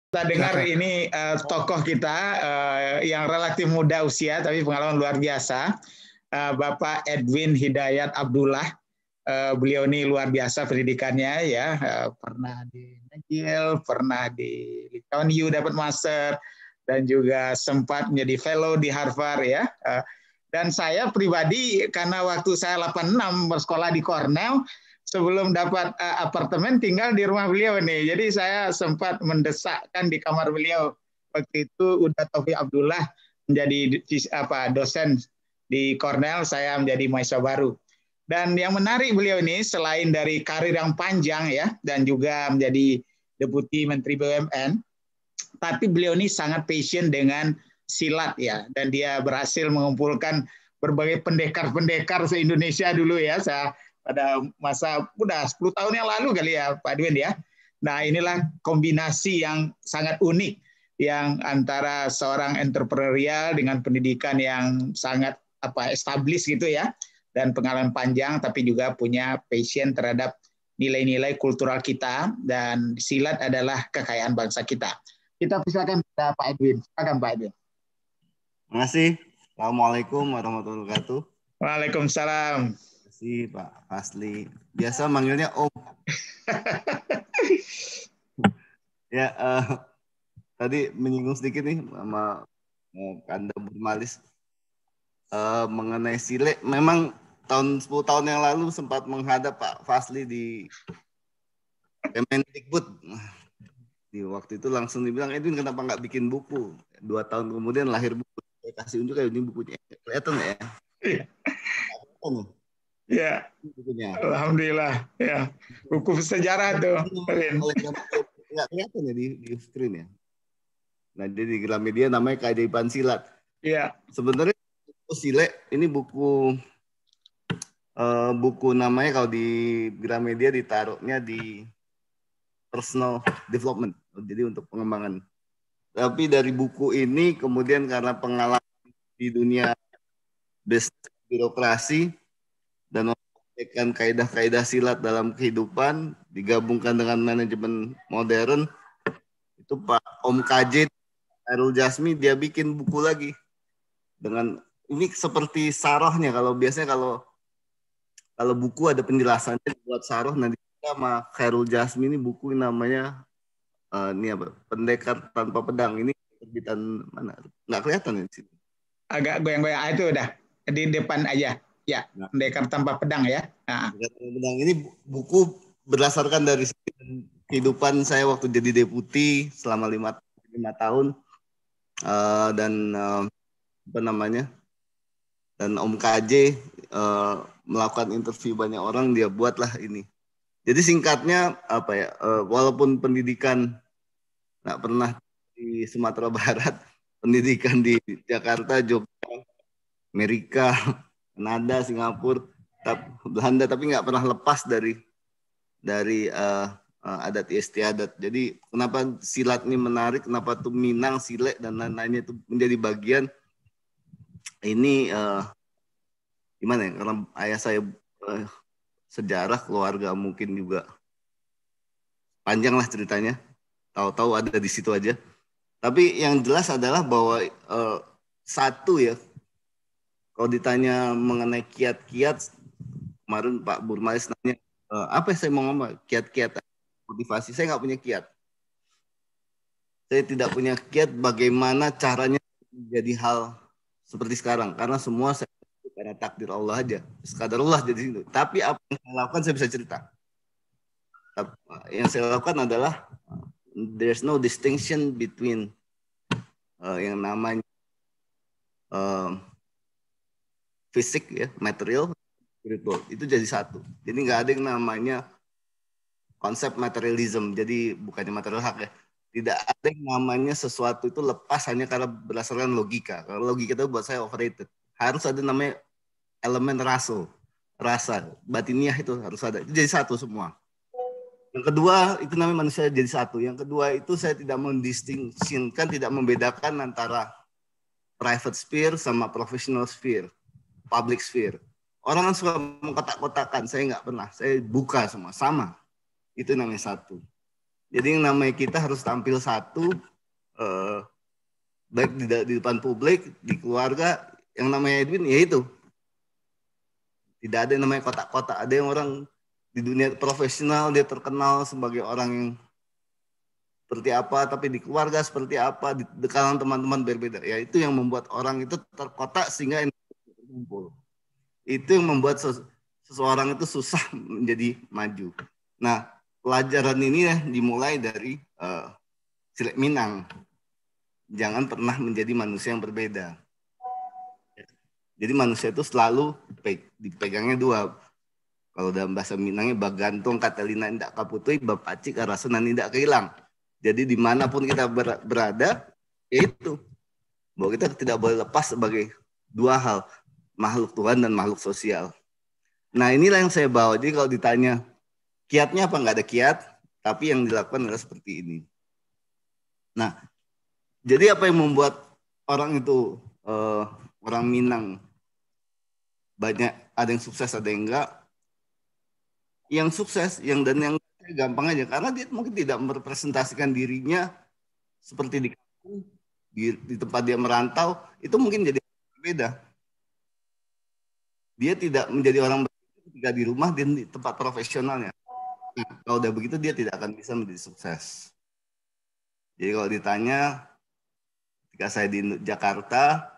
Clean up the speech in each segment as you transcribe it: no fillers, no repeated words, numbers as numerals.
Kita dengar ini tokoh kita yang relatif muda usia tapi pengalaman luar biasa, Bapak Edwin Hidayat Abdullah. Beliau ini luar biasa pendidikannya ya, pernah di McGill, pernah di Lee Kuan Yew dapat master, dan juga sempat menjadi fellow di Harvard ya. Dan saya pribadi karena waktu saya 86 bersekolah di Cornell, sebelum dapat apartemen tinggal di rumah beliau nih. Jadi saya sempat mendesakkan di kamar beliau. Waktu itu udah Taufik Abdullah menjadi dosen di Cornell, saya menjadi mahasiswa baru. Dan yang menarik beliau ini selain dari karir yang panjang ya dan juga menjadi Deputi Menteri BUMN, tapi beliau ini sangat passion dengan silat ya, dan dia berhasil mengumpulkan berbagai pendekar-pendekar se-Indonesia dulu ya. Saya pada masa udah 10 tahun yang lalu kali ya Pak Edwin ya. Nah inilah kombinasi yang sangat unik yang antara seorang entrepreneurial dengan pendidikan yang sangat established gitu ya, dan pengalaman panjang tapi juga punya passion terhadap nilai-nilai kultural kita, dan silat adalah kekayaan bangsa kita. Kita persilakan Pak Edwin. Silakan Pak Edwin. Terima kasih. Assalamualaikum warahmatullahi wabarakatuh. Waalaikumsalam. Pak Fasli, biasa manggilnya Om. Ya, tadi menyinggung sedikit nih sama Anda Burmalis mengenai sile. Memang 10 tahun yang lalu sempat menghadap Pak Fasli di Kemendikbud. Di waktu itu langsung dibilang, Edwin kenapa nggak bikin buku? 2 tahun kemudian lahir buku. Saya kasih unjuk kayak ini bukunya. Kelihatan ya? Ya, alhamdulillah ya, buku sejarah tuh. Nggak kelihatan ya di screen ya. Nah, jadi di Gramedia namanya Keajaiban Silat. Iya. Sebenarnya sile ini buku namanya kalau di Gramedia ditaruhnya di personal development, jadi untuk pengembangan. Tapi dari buku ini kemudian karena pengalaman di dunia bisnis birokrasi dan mempraktikkan kaidah-kaidah silat dalam kehidupan digabungkan dengan manajemen modern, itu Pak Om KJ Khairul Jasmi dia bikin buku lagi dengan ini seperti sarohnya. Kalau biasanya kalau buku ada penjelasannya buat saroh, nanti sama Khairul Jasmi ini buku namanya ini apa? Pendekar Tanpa Pedang. Ini terbitan mana? Nggak kelihatan di sini. Agak goyang-goyang itu udah di depan aja. Ya, Pendekar Tanpa Pedang ya. Pendekar Tanpa Pedang ini buku berdasarkan dari kehidupan saya waktu jadi deputi selama 5 tahun dan apa namanya? Dan Om KJ melakukan interview banyak orang, dia buatlah ini. Jadi singkatnya apa ya? Walaupun pendidikan nggak pernah di Sumatera Barat, pendidikan di Jakarta, Jogja, Amerika, Kanada, Singapura, Belanda, tapi nggak pernah lepas dari adat istiadat. Jadi kenapa silat ini menarik, kenapa tuh Minang, Sile dan lain-lainnya itu menjadi bagian ini gimana ya? Karena ayah saya sejarah keluarga mungkin juga panjang lah ceritanya. Tahu-tahu ada di situ aja. Tapi yang jelas adalah bahwa satu ya, kalau ditanya mengenai kiat-kiat, kemarin Pak Burmalis nanya, apa yang saya mau ngomong? Kiat-kiat motivasi. Saya nggak punya kiat. Saya tidak punya kiat bagaimana caranya jadi hal seperti sekarang. Karena semua saya karena takdir Allah aja. Sekadar Allah jadi itu. Tapi apa yang saya lakukan saya bisa cerita. Yang saya lakukan adalah there's no distinction between yang namanya fisik ya, material, spiritual. Itu jadi satu. Jadi nggak ada yang namanya konsep materialism. Jadi bukannya material hak ya. Tidak ada yang namanya sesuatu itu lepas hanya karena berdasarkan logika. Kalau logika itu buat saya overrated. Harus ada namanya elemen rasa, batiniah itu harus ada. Itu jadi satu semua. Yang kedua, itu namanya manusia jadi satu. Yang kedua itu saya tidak mendistingsikan, tidak membedakan antara private sphere sama professional sphere, public sphere. Orang kan suka mengkotak-kotakan, saya nggak pernah. Saya buka semua, sama. Itu namanya satu. Jadi yang namanya kita harus tampil satu, baik di depan publik, di keluarga. Yang namanya Edwin ya itu. Tidak ada yang namanya kotak-kotak. Ada yang orang di dunia profesional dia terkenal sebagai orang yang seperti apa, tapi di keluarga seperti apa, di kalangan teman-teman berbeda. Ya itu yang membuat orang itu terkotak sehingga berkumpul. Itu yang membuat seseorang itu susah menjadi maju. Nah, pelajaran ini ya dimulai dari Silek Minang. Jangan pernah menjadi manusia yang berbeda. Jadi manusia itu selalu dipegangnya dua. Kalau dalam bahasa Minangnya bagantung Catalina indak kaputui, bapaci karasunan indak kehilang. Jadi dimanapun kita berada, itu bahwa kita tidak boleh lepas sebagai dua hal, makhluk Tuhan dan makhluk sosial. Nah inilah yang saya bawa. Jadi kalau ditanya kiatnya apa, nggak ada kiat, tapi yang dilakukan adalah seperti ini. Nah, jadi apa yang membuat orang itu, orang Minang, banyak ada yang sukses, ada yang enggak. Yang sukses, yang gampang aja, karena dia mungkin tidak merepresentasikan dirinya seperti di kampung, di tempat dia merantau, itu mungkin jadi berbeda. Dia tidak menjadi orang berbeda ketika di rumah dan di tempat profesionalnya. Nah, kalau udah begitu dia tidak akan bisa menjadi sukses. Jadi kalau ditanya, ketika saya di Jakarta,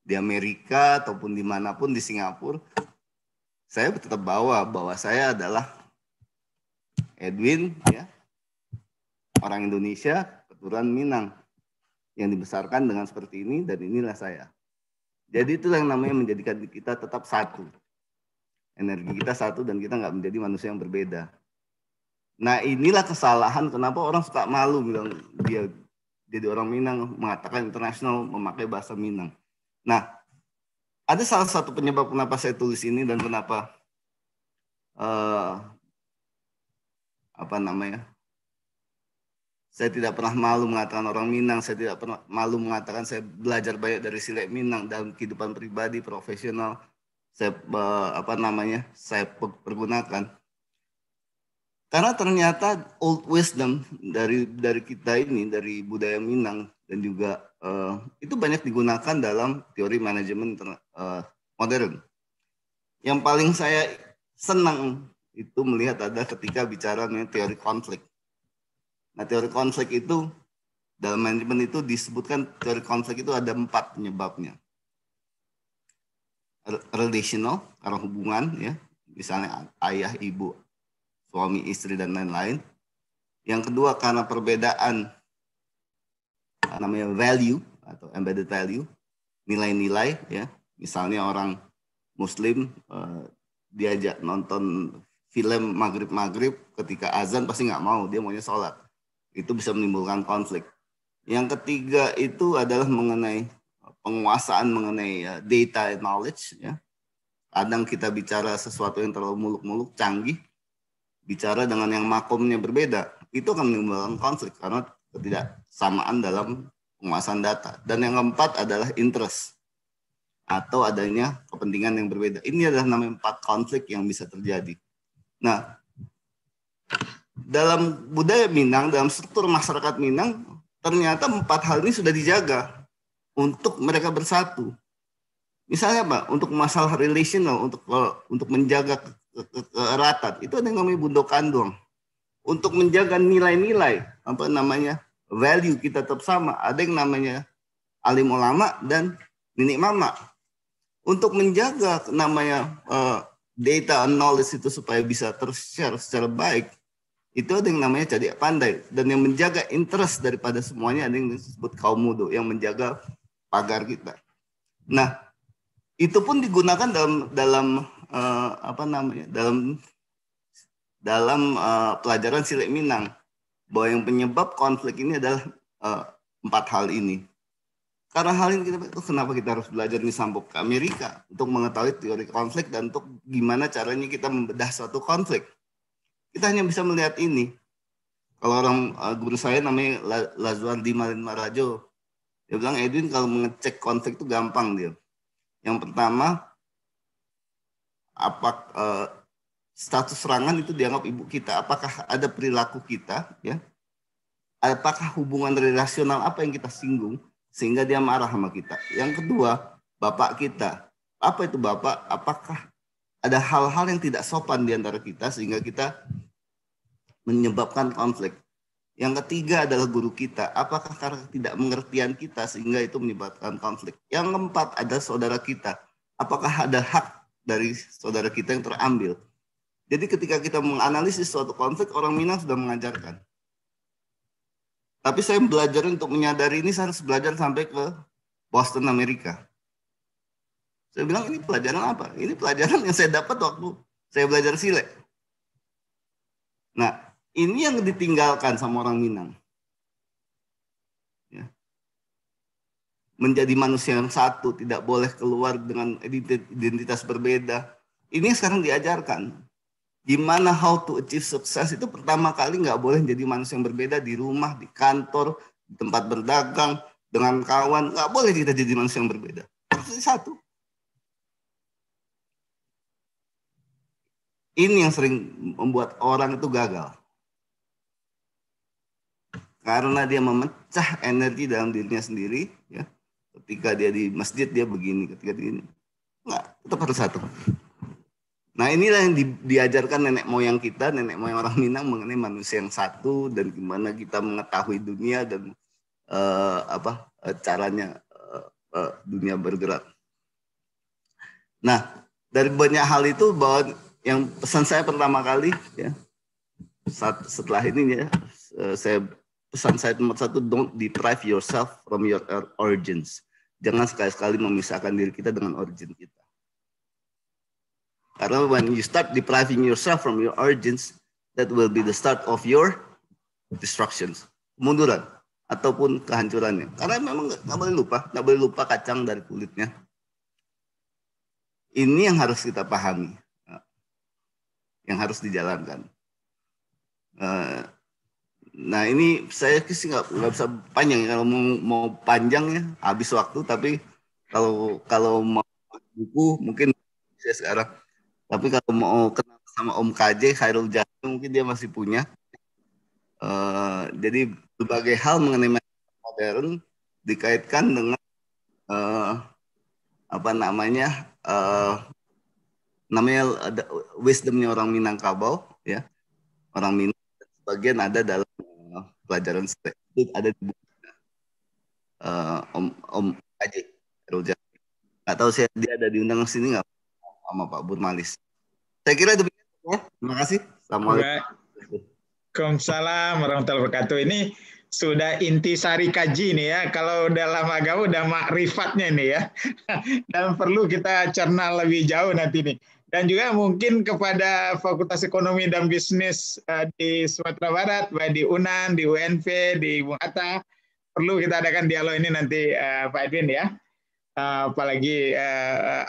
di Amerika, ataupun dimanapun di Singapura, saya tetap bawa bahwa saya adalah Edwin, ya, orang Indonesia, keturunan Minang, yang dibesarkan dengan seperti ini, dan inilah saya. Jadi itu yang namanya menjadikan kita tetap satu. Energi kita satu dan kita nggak menjadi manusia yang berbeda. Nah inilah kesalahan kenapa orang suka malu bilang dia jadi orang Minang, mengatakan internasional, memakai bahasa Minang. Nah ada salah satu penyebab kenapa saya tulis ini dan kenapa saya tidak pernah malu mengatakan orang Minang, saya tidak pernah malu mengatakan saya belajar banyak dari Silek Minang dalam kehidupan pribadi, profesional, saya saya pergunakan. Karena ternyata old wisdom dari kita ini, dari budaya Minang, dan juga itu banyak digunakan dalam teori manajemen modern. Yang paling saya senang itu melihat ada ketika bicara mengenai teori konflik. Nah, teori konflik itu dalam manajemen itu disebutkan teori konflik itu ada 4 penyebabnya. Relational, karena hubungan, ya, misalnya ayah, ibu, suami, istri, dan lain-lain. Yang kedua karena perbedaan namanya value atau embedded value, nilai-nilai, ya. Misalnya orang Muslim diajak nonton film maghrib ketika azan pasti nggak mau, dia maunya sholat. Itu bisa menimbulkan konflik. Yang ketiga itu adalah mengenai penguasaan mengenai data and knowledge, ya. Kadang kita bicara sesuatu yang terlalu muluk-muluk, canggih, bicara dengan yang makomnya berbeda, itu akan menimbulkan konflik karena ketidaksamaan dalam penguasaan data. Dan yang keempat adalah interest atau adanya kepentingan yang berbeda. Ini adalah namanya 4 konflik yang bisa terjadi. Nah, dalam budaya Minang, dalam struktur masyarakat Minang, ternyata 4 hal ini sudah dijaga untuk mereka bersatu. Misalnya apa? Untuk masalah relational, untuk menjaga keeratan, itu ada yang namanya bundo kandung. Untuk menjaga nilai-nilai, value kita tetap sama, ada yang namanya alim ulama dan nenek mama. Untuk menjaga namanya data and knowledge itu supaya bisa ter-share secara baik, itu ada yang namanya cadik pandai. Dan yang menjaga interest daripada semuanya ada yang disebut kaum muda, yang menjaga pagar kita. Nah, itu pun digunakan dalam pelajaran Silek Minang, bahwa yang penyebab konflik ini adalah 4 hal ini. Karena hal ini kenapa kita harus belajar di Sambok ke Amerika untuk mengetahui teori konflik dan untuk gimana caranya kita membedah suatu konflik. Kita hanya bisa melihat ini. Kalau orang guru saya namanya Lazuardi Malin Marajo, dia bilang, Edwin kalau mengecek konflik itu gampang dia. Yang pertama, status serangan itu dianggap ibu kita. Apakah ada perilaku kita, ya? Apakah hubungan relasional apa yang kita singgung sehingga dia marah sama kita? Yang kedua, bapak kita. Apa itu bapak? Apakah ada hal-hal yang tidak sopan di antara kita sehingga kita menyebabkan konflik? Yang ketiga adalah guru kita. Apakah karena tidak mengertian kita sehingga itu menyebabkan konflik? Yang keempat adalah saudara kita. Apakah ada hak dari saudara kita yang terambil? Jadi ketika kita menganalisis suatu konflik, orang Minang sudah mengajarkan. Tapi saya belajar untuk menyadari ini, saya harus belajar sampai ke Boston, Amerika. Saya bilang, ini pelajaran apa? Ini pelajaran yang saya dapat waktu saya belajar Sile. Nah, ini yang ditinggalkan sama orang Minang. Ya. Menjadi manusia yang satu, tidak boleh keluar dengan identitas berbeda. Ini sekarang diajarkan. Gimana how to achieve success itu pertama kali nggak boleh jadi manusia yang berbeda di rumah, di kantor, di tempat berdagang, dengan kawan. Nggak boleh kita jadi manusia yang berbeda. Harus satu. Ini yang sering membuat orang itu gagal. Karena dia memecah energi dalam dirinya sendiri. Ya. Ketika dia di masjid dia begini, ketika di ini. Nggak, tetap harus satu. Nah inilah yang diajarkan nenek moyang kita, nenek moyang orang Minang mengenai manusia yang satu dan gimana kita mengetahui dunia dan caranya dunia bergerak. Nah dari banyak hal itu bahwa yang pesan saya pertama kali ya setelah ini ya saya pesan saya nomor satu, don't deprive yourself from your origins. Jangan sekali-sekali memisahkan diri kita dengan origin kita. Karena when you start depriving yourself from your origins, that will be the start of your destructions, kemunduran ataupun kehancurannya. Karena memang nggak boleh lupa kacang dari kulitnya. Ini yang harus kita pahami, yang harus dijalankan. Nah ini saya sih nggak bisa panjang ya. Kalau mau panjang ya habis waktu. Tapi kalau mau buku mungkin saya sekarang. Tapi kalau mau kenal sama Om KJ, Khairul Jati, mungkin dia masih punya. Jadi berbagai hal mengenai modern dikaitkan dengan namanya wisdomnya orang Minangkabau, ya. Orang Minang sebagian ada dalam pelajaran itu ada di buku Om KJ, Khairul Jati. Nggak tahu dia ada diundang ke sini nggak sama Pak Burmalis. Saya kira demikian ya. Terima kasih. Assalamualaikum. Waalaikumsalam warahmatullahi wabarakatuh. Ini sudah intisari kaji nih ya. Kalau dalam agama udah makrifatnya nih ya. Dan perlu kita cerna lebih jauh nanti nih. Dan juga mungkin kepada Fakultas Ekonomi dan Bisnis di Sumatera Barat, baik di UNAN, di UNV, di Bung Hatta, perlu kita adakan dialog ini nanti Pak Edwin ya. Apalagi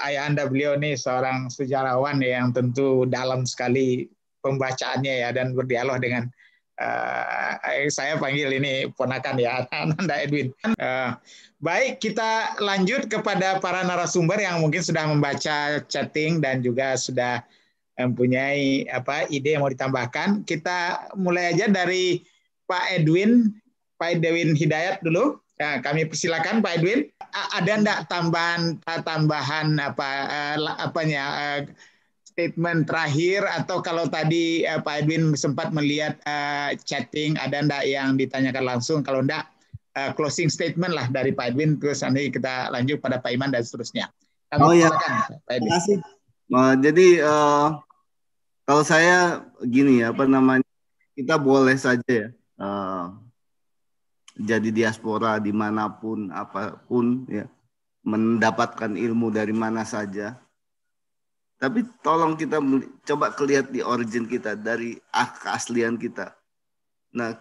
ayah Anda beliau nih seorang sejarawan yang tentu dalam sekali pembacaannya ya dan berdialog dengan saya panggil ini ponakan ya Anda Edwin. Baik, kita lanjut kepada para narasumber yang mungkin sudah membaca chatting dan juga sudah mempunyai ide yang mau ditambahkan. Kita mulai aja dari Pak Edwin Hidayat dulu. Ya, kami persilakan Pak Edwin. Ada enggak tambahan statement terakhir atau kalau tadi Pak Edwin sempat melihat chatting, ada enggak yang ditanyakan langsung? Kalau enggak closing statement lah dari Pak Edwin, terus nanti kita lanjut pada Pak Iman dan seterusnya. Kami persilakan Pak Edwin. Terima kasih. Jadi kalau saya gini ya, kita boleh saja ya jadi diaspora dimanapun, apapun ya, mendapatkan ilmu dari mana saja. Tapi tolong kita coba lihat di origin kita, dari keaslian kita. Nah,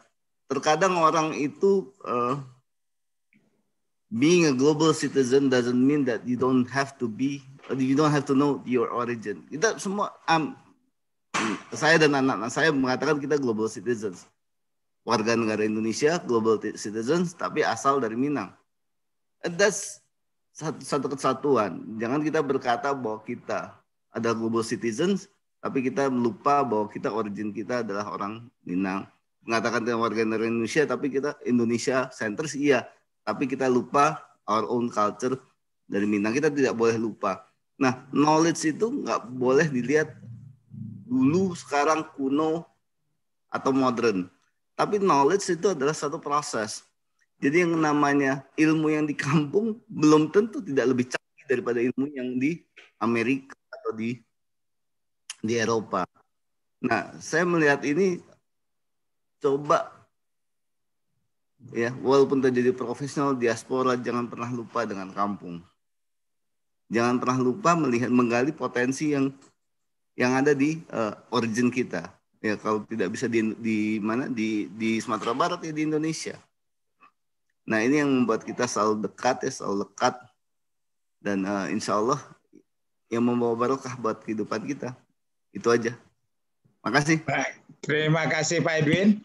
terkadang orang itu being a global citizen doesn't mean that you don't have to know your origin. Kita semua, saya dan anak-anak saya mengatakan kita global citizens. Warga negara Indonesia, global citizens, tapi asal dari Minang. That's satu kesatuan. Jangan kita berkata bahwa kita ada global citizens, Tapi kita lupa bahwa kita origin kita adalah orang Minang. Mengatakan kita warga negara Indonesia, tapi kita Indonesia sentris iya. Tapi kita lupa our own culture dari Minang. Kita tidak boleh lupa. Nah, knowledge itu nggak boleh dilihat dulu, sekarang, kuno, atau modern. Tapi knowledge itu adalah satu proses. Jadi yang namanya ilmu yang di kampung belum tentu tidak lebih canggih daripada ilmu yang di Amerika atau di Eropa. Nah, saya melihat ini coba ya, walaupun terjadi profesional diaspora, jangan pernah lupa dengan kampung. Jangan pernah lupa menggali potensi yang ada di origin kita. Ya, kalau tidak bisa di mana di Sumatera Barat ya di Indonesia. Nah, ini yang membuat kita selalu dekat dan insya Allah yang membawa barokah buat kehidupan kita. Itu aja. Makasih. Baik. Terima kasih Pak Edwin.